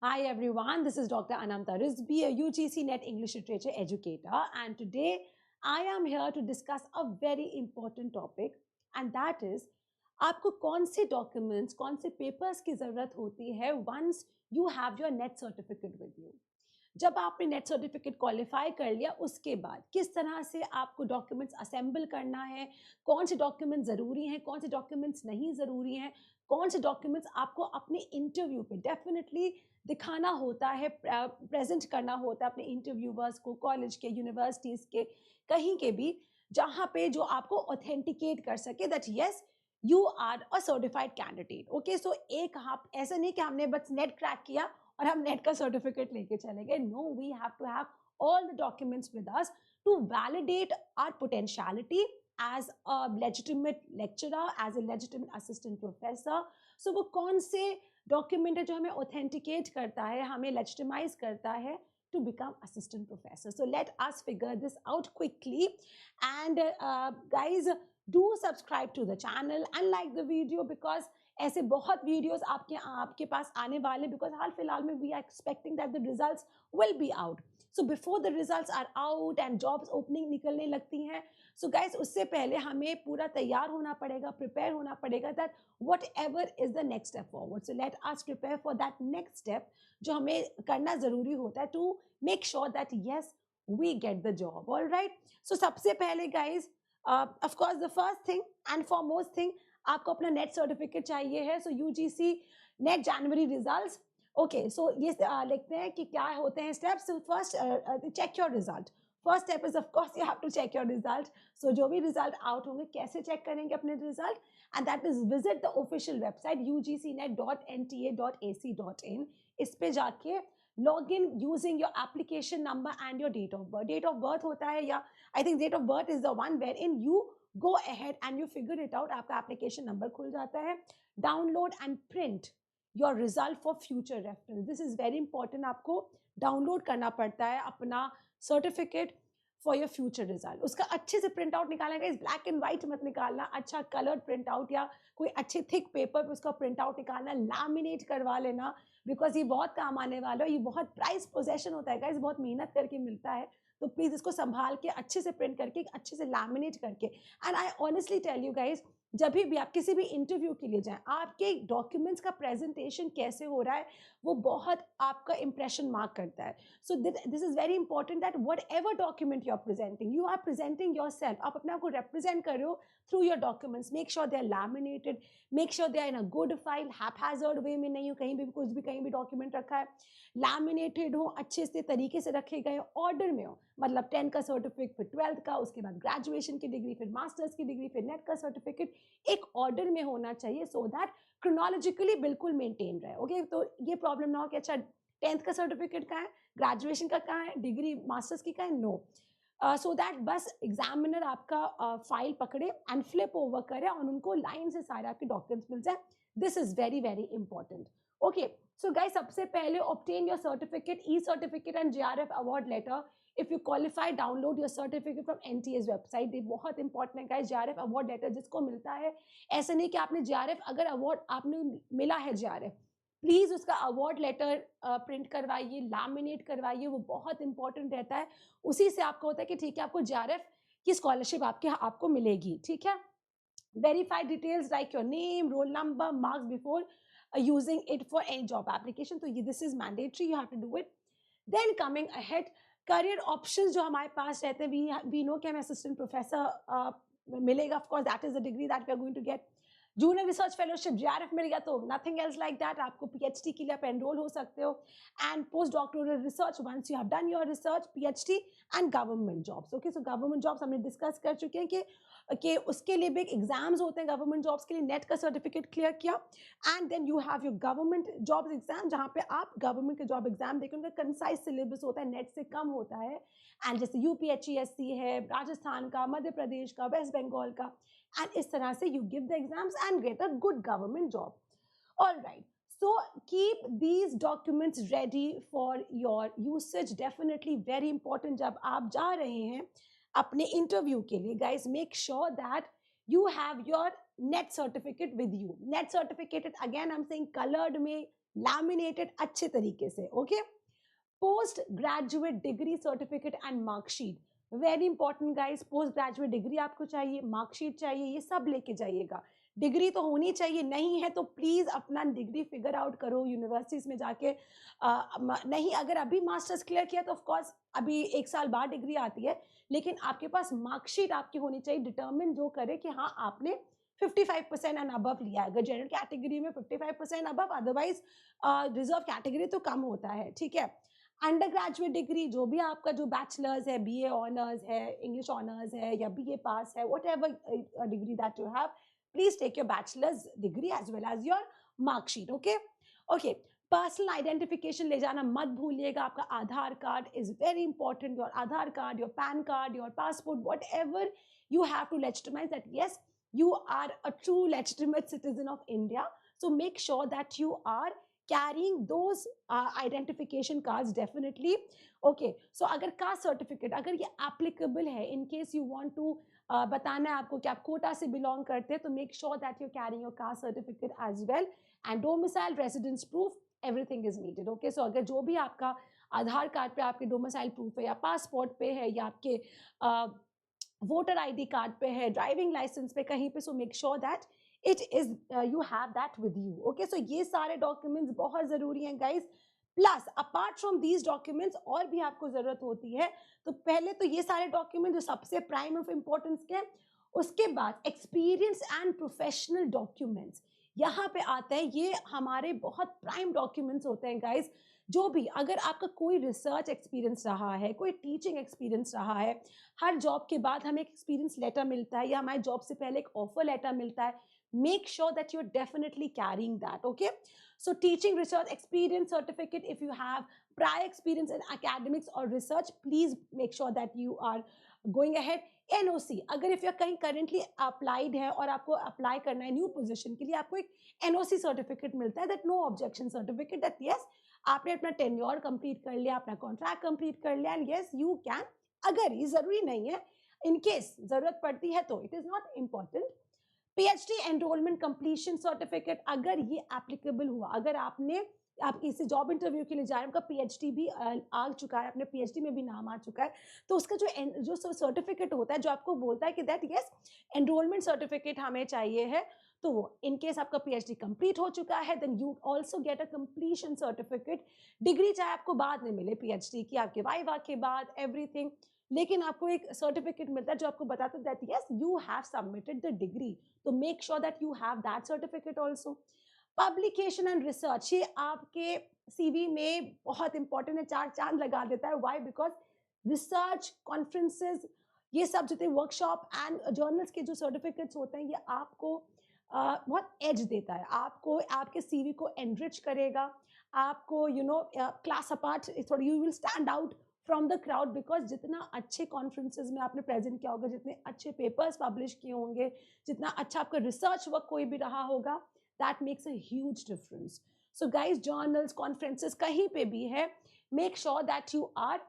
Hi everyone, this is Dr. Anamta Rizvi, a UGC NET English Literature educator, and today I am here to discuss a very important topic, and that is आपको कौन से documents, कौन से papers की ज़रूरत होती है once you have your NET certificate with you. जब आपने नेट सर्टिफिकेट क्वालिफाई कर लिया उसके बाद किस तरह से आपको डॉक्यूमेंट्स असेंबल करना है, कौन से डॉक्यूमेंट्स ज़रूरी हैं, कौन से डॉक्यूमेंट्स नहीं ज़रूरी हैं, कौन से डॉक्यूमेंट्स आपको अपने इंटरव्यू पे डेफिनेटली दिखाना होता है, प्रेजेंट करना होता है अपने इंटरव्यूवर्स को, कॉलेज के, यूनिवर्सिटीज़ के, कहीं के भी, जहाँ पे जो आपको ऑथेंटिकेट कर सके that yes you are a certified candidate. Okay, so एक आप ऐसा नहीं कि हमने बस नेट क्रैक किया और हम नेट का सर्टिफिकेट लेके चले गए. No, we have to have all the documents with us to validate our potentiality as a legitimate lecturer, as a legitimate assistant professor. So वो कौन से डॉक्यूमेंट है जो हमें ऑथेंटिकेट करता है, हमें लेजिटिमाइज करता है to become assistant professor. So let us figure this out quickly. And guys, do subscribe to the channel and like the video because ऐसे बहुत वीडियोस आपके पास आने वाले, बिकॉज हाल फिलहाल में we are expecting that the results will be out. So before the results are out and jobs opening निकलने लगती हैं, सो गाइज उससे पहले हमें पूरा तैयार होना पड़ेगा, प्रिपेयर होना पड़ेगा that whatever is the next step forward. So let us prepare for that next step जो हमें करना ज़रूरी होता है to make sure that yes we get the job. All right, so सबसे पहले guys of course the first thing and foremost thing, आपको अपना नेट सर्टिफिकेट चाहिए है. So UGC NET January results. Okay, so ये लिखते हैं कि क्या होते हैं steps. First, check your result. First step is of course you have to check your result. So जो भी रिजल्ट आउट होंगे, कैसे चेक करेंगे अपने result, and that is visit the official website ugcnet.nta.ac.in. इस पे जाके log in using your application number and your date of birth. Date of birth होता है, या I think date of birth is the one wherein you go ahead and you figure it out. आपका application number खुल जाता है. Download and print your result for future reference. This is very important. आपको download करना पड़ता है अपना certificate for your future result. उसका अच्छे से प्रिंट आउट निकालना है. ब्लैक एंड व्हाइट मत निकालना, अच्छा कलर्ड प्रिंट आउट या कोई अच्छे थिक पेपर पे उसका प्रिंट आउट निकालना, लैमिनेट करवा लेना, बिकॉज ये बहुत काम आने वाला है. ये बहुत प्राइस पोजेशन होता है गाइस, बहुत मेहनत करके मिलता है. तो प्लीज़ इसको संभाल के अच्छे से प्रिंट करके, अच्छे से लैमिनेट करके. And I honestly tell you guys, जब भी आप किसी भी इंटरव्यू के लिए जाएं, आपके डॉक्यूमेंट्स का प्रेजेंटेशन कैसे हो रहा है वो बहुत आपका इंप्रेशन मार्क करता है. So this is very important that whatever document you are presenting yourself. आप अपने आप को रिप्रेजेंट कर रहे हो through your documents. Make sure they are laminated, make sure they are in a good file, haphazard way में नहीं हो, कहीं भी कुछ भी कहीं भी डॉक्यूमेंट रखा है. लैमिनेटेड हो, अच्छे से तरीके से रखे गए, ऑर्डर में हो, मतलब 10 का सर्टिफिकेट, फिर 12th का, उसके बाद ग्रेजुएशन की डिग्री, फिर मास्टर्स की डिग्री, फिर नेट का सर्टिफिकेट, एक ऑर्डर में होना चाहिए सो दैट क्रोनोलॉजिकली बिल्कुल मेंटेन रहे. ओके, तो ये प्रॉब्लम ना हो कि अच्छा 10th का सर्टिफिकेट कहाँ है, ग्रेजुएशन का कहाँ है, डिग्री मास्टर्स की कहाँ है. नो, सो दैट बस एग्जामिनर आपका फाइल पकड़े एंड फ्लिप ओवर करे और उनको लाइन से सारे आपके डॉक्यूमेंट्स मिल जाए. This is very very important. Okay, so guys, सबसे पहले obtain your certificate, e certificate and JRF award letter. If you qualify, download your certificate from NTA's website. ये बहुत इंपॉर्टेंट है गाइस. JRF अवार्ड लेटर जिसको मिलता है, ऐसा नहीं कि आपने JRF, अगर अवार्ड आपने मिला है JRF, प्लीज उसका अवार्ड लेटर प्रिंट करवाइए, लैमिनेट करवाइए, वो बहुत इंपॉर्टेंट रहता है. उसी से आपको होता है कि ठीक है आपको JRF की स्कॉलरशिप आपको मिलेगी. ठीक है, verified details like your name, roll number, marks before using it for any job application. तो ये this is mandatory, you have to do it. Then coming ahead, career options जो हमारे पास रहते हैं, we know कि हमें assistant professor मिलेगा. Of course that is the degree that we are going to get. Junior research fellowship JRF मिल गया तो नथिंग एल्स लाइक दैट, आपको PhD के लिए आप एनरोल हो सकते हो. And post doctoral research once you have done your research, PhD and government jobs. Okay, so government jobs हमने डिस्कस कर चुके हैं कि उसके लिए भी एग्जाम्स होते हैं. गवर्नमेंट जॉब्स के लिए नेट का सर्टिफिकेट क्लियर किया and then you have your government jobs exam, जहाँ पे आप गवर्नमेंट के जॉब एग्जाम देखें. उनका कंसाइज सिलेबस होता है, नेट से कम होता है. एंड जैसे UPHESC है, राजस्थान का, मध्य प्रदेश का, वेस्ट बंगाल का, and इस तरह से you give the exams and get a good government job. All right, so keep these documents ready for your usage. Definitely very important. जब आप जा रहे हैं अपने इंटरव्यू के लिए, guys, make sure that you have your NET certificate with you. NET certificated again I am saying coloured में, laminated अच्छे तरीके से. Okay. Post graduate degree certificate and marksheet, very important guys. Post graduate degree आपको चाहिए, marksheet चाहिए, ये सब लेके जाइएगा. डिग्री तो होनी चाहिए, नहीं है तो प्लीज अपना डिग्री फिगर आउट करो यूनिवर्सिटीज में जाके. नहीं, अगर अभी मास्टर्स क्लियर किया तो ऑफकोर्स अभी 1 साल बाद डिग्री आती है, लेकिन आपके पास मार्कशीट आपकी होनी चाहिए डिटर्मिन जो करे कि हाँ आपने 55% एंड अबव लिया है. अगर जनरल कैटेगरी में 55% अबव, अदरवाइज रिजर्व कैटेगरी तो कम होता है. ठीक है. अंडर ग्रेजुएट डिग्री जो भी आपका जो बैचलर्स है, बीए ऑनर्स है, इंग्लिश ऑनर्स है या बीए पास है, whatever degree that you have, please take your bachelors degree as well as your marksheet. Okay. Okay. Personal identification ले जाना मत भूलिएगा. आपका Aadhaar card is very important. Your Aadhaar card, your PAN card, your passport, whatever you have to legitimize that yes, you are a true legitimate citizen of India. So make sure that you are carrying those identification cards definitely. Okay. So अगर caste certificate अगर ये applicable है, in case you want to बताना है आपको कि आप कोटा से belong करते हैं, तो make sure that you're carrying your caste certificate as well. And domicile residence proof, everything is needed. Okay. So अगर जो भी आपका आधार कार्ड पे आपके डोमिसाइल प्रूफ है या पासपोर्ट पे है या आपके वोटर आईडी कार्ड पे है, ड्राइविंग लाइसेंस पे कहीं पे, so make sure that it is you have that with you. Okay. So ये सारे डॉक्यूमेंट्स बहुत जरूरी हैं guys. Plus apart from these documents और भी आपको जरूरत होती है. तो पहले तो ये सारे डॉक्यूमेंट जो सबसे प्राइम ऑफ इंपॉर्टेंस के, उसके बाद एक्सपीरियंस एंड प्रोफेशनल डॉक्यूमेंट्स यहाँ पे आते हैं. ये हमारे बहुत प्राइम डॉक्यूमेंट्स होते हैं गाइस. जो भी, अगर आपका कोई रिसर्च एक्सपीरियंस रहा है, कोई टीचिंग एक्सपीरियंस रहा है, हर जॉब के बाद हमें एक एक्सपीरियंस लेटर मिलता है या हमारे जॉब से पहले एक ऑफर लेटर मिलता है, make sure that you are definitely carrying that. Okay. So teaching research experience certificate, if you have prior experience in academics और research, please make sure that you are going ahead. NOC, अगर if you कहीं currently applied है और आपको apply करना है new position के लिए, आपको एक एनओसी सर्टिफिकेट मिलता है, that no objection certificate, that yes आपने अपना टेन्योर कंप्लीट कर लिया, अपना कॉन्ट्रैक्ट कंप्लीट कर लिया, एंड यस यू कैन. अगर ये जरूरी नहीं है, इन केस जरूरत पड़ती है तो it is not important. PhD enrolment completion certificate, अगर ये एप्लीकेबल हुआ, अगर आपने आप किसी जॉब इंटरव्यू के लिए जा रहे हैं, आपका पीएचडी भी आ चुका है, अपने पीएचडी में भी नाम आ चुका है, तो उसका जो सर्टिफिकेट होता है जो आपको बोलता है कि दैट यस एनरोलमेंट सर्टिफिकेट हमें चाहिए है, तो वो इन केस आपका पीएचडी कंप्लीट हो चुका है, then you also get a completion certificate. Degree चाहे आपको बाद में मिले पीएचडी की, आपके वाइवा के बाद, एवरीथिंग, लेकिन आपको एक सर्टिफिकेट मिलता है जो आपको बताता है that yes you have submitted the degree. तो make sure that you have that certificate also. Publication and research, ये आपके सीवी में बहुत इंपॉर्टेंट है, 4 चांद लगा देता है. वाई? बिकॉज रिसर्च, कॉन्फ्रेंसेज, ये सब जितने वर्कशॉप एंड जर्नल्स के जो सर्टिफिकेट्स होते हैं, ये आपको बहुत एज देता है, आपको आपके सीवी को एनरिच करेगा, आपको यू नो क्लास अपार्ट, थोड़ा you will stand out from the crowd, because जितना अच्छे कॉन्फ्रेंसेज में आपने प्रेजेंट किया होगा, जितने अच्छे पेपर्स पब्लिश किए होंगे, जितना अच्छा आपका रिसर्च वर्क कोई भी रहा होगा, that makes a huge difference. So guys, journals, conferences कहीं पे भी है, make sure that you are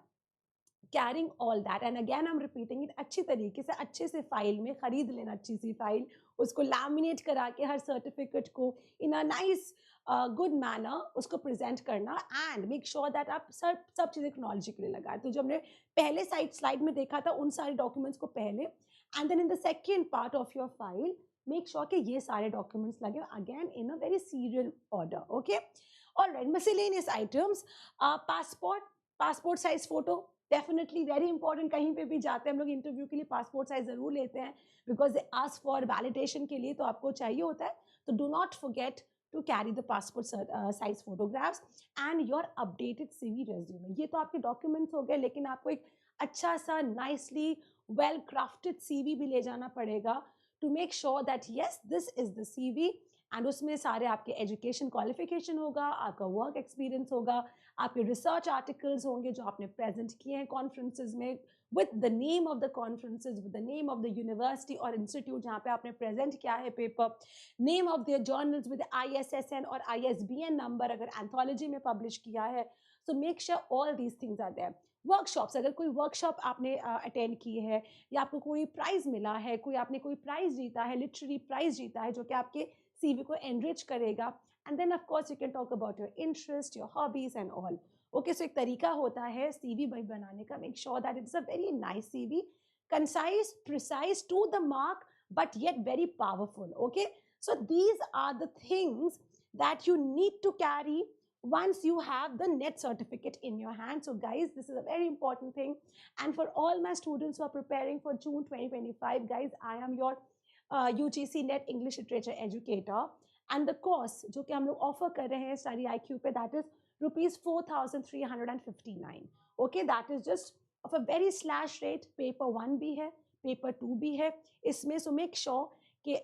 carrying all that. And again I am repeating it, अच्छी तरीके से अच्छे से फाइल में खरीद लेना, अच्छी सी फाइल, उसको लैमिनेट करा के हर सर्टिफिकेट को इन अ नाइस गुड मैनर उसको प्रेजेंट करना, एंड मेक श्योर दैट आप सब चीज़ें टेक्नोलॉजी के लिए लगाए. तो जो हमने पहले स्लाइड में देखा था, उन सारे डॉक्यूमेंट्स को पहले, and then in the second part of your file make sure कि ये सारे डॉक्यूमेंट्स लगे again in a very serial order. Okay. Alright. Miscellaneous items, passport size photo, definitely very important. कहीं पे भी जाते हैं हम लोग इंटरव्यू के लिए, पासपोर्ट साइज जरूर लेते हैं, because they ask for validation के लिए, तो आपको चाहिए होता है. तो do not forget to carry the passport size photographs and your updated CV resume. ये तो आपके डॉक्यूमेंट्स हो गए, लेकिन आपको एक अच्छा सा नाइसली वेल क्राफ्टेड सीवी भी ले जाना पड़ेगा to make sure that yes, this is the CV and उसमें सारे आपके एजुकेशन क्वालिफिकेशन होगा, आपका वर्क एक्सपीरियंस होगा, आपके रिसर्च आर्टिकल्स होंगे जो आपने प्रेजेंट किए हैं कॉन्फ्रेंसेज में, with the name of the conferences, with the name of the university or institute जहाँ पे आपने present किया है paper, name of their journals with the ISSN और ISBN number अगर anthology में publish किया है. So make sure all these things are there. Workshops, अगर कोई वर्कशॉप आपने अटेंड की है या आपको कोई प्राइज मिला है, कोई आपने कोई प्राइज जीता है, लिटरेरी प्राइज जीता है जो कि आपके सीवी को एनरिच करेगा. And then of course you can talk about your interest, your hobbies and all. Okay, so एक तरीका होता है सीवी बनाने का. Make sure that it's a very nice CV, concise, precise, to the mark, but yet very powerful. Okay, so these are the things that you need to carry once you have the net certificate in your hand. So guys, this is a very important thing, and for all my students who are preparing for June 2025, guys, I am your UGC net English literature educator, and the course जो कि हम लोग offer कर रहे हैं Study IQ पे, that is rupees 4,359. Okay, that is just of a very slash rate. Paper 1 भी है, पेपर 2 भी है इसमें. सो मेक श्योर कि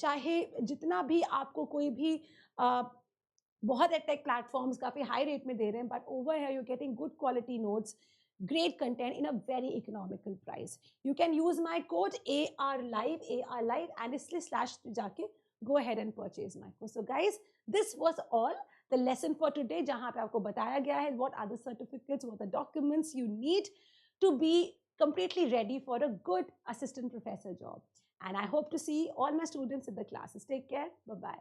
चाहे जितना भी आपको कोई भी बहुत टेक प्लेटफॉर्म्स काफ़ी हाई रेट में दे रहे हैं, बट ओवर है you getting good quality notes, great content in a very economical price. You can use my code ARLIVE, and इसलिए slash जाके go ahead and purchase my course. So guys, this was all the lesson for today, जहाँ पे आपको बताया गया है what are the certificates, what are the documents you need to be completely ready for a good assistant professor job. And I hope to see all my students in the classes. Take care. Bye-bye.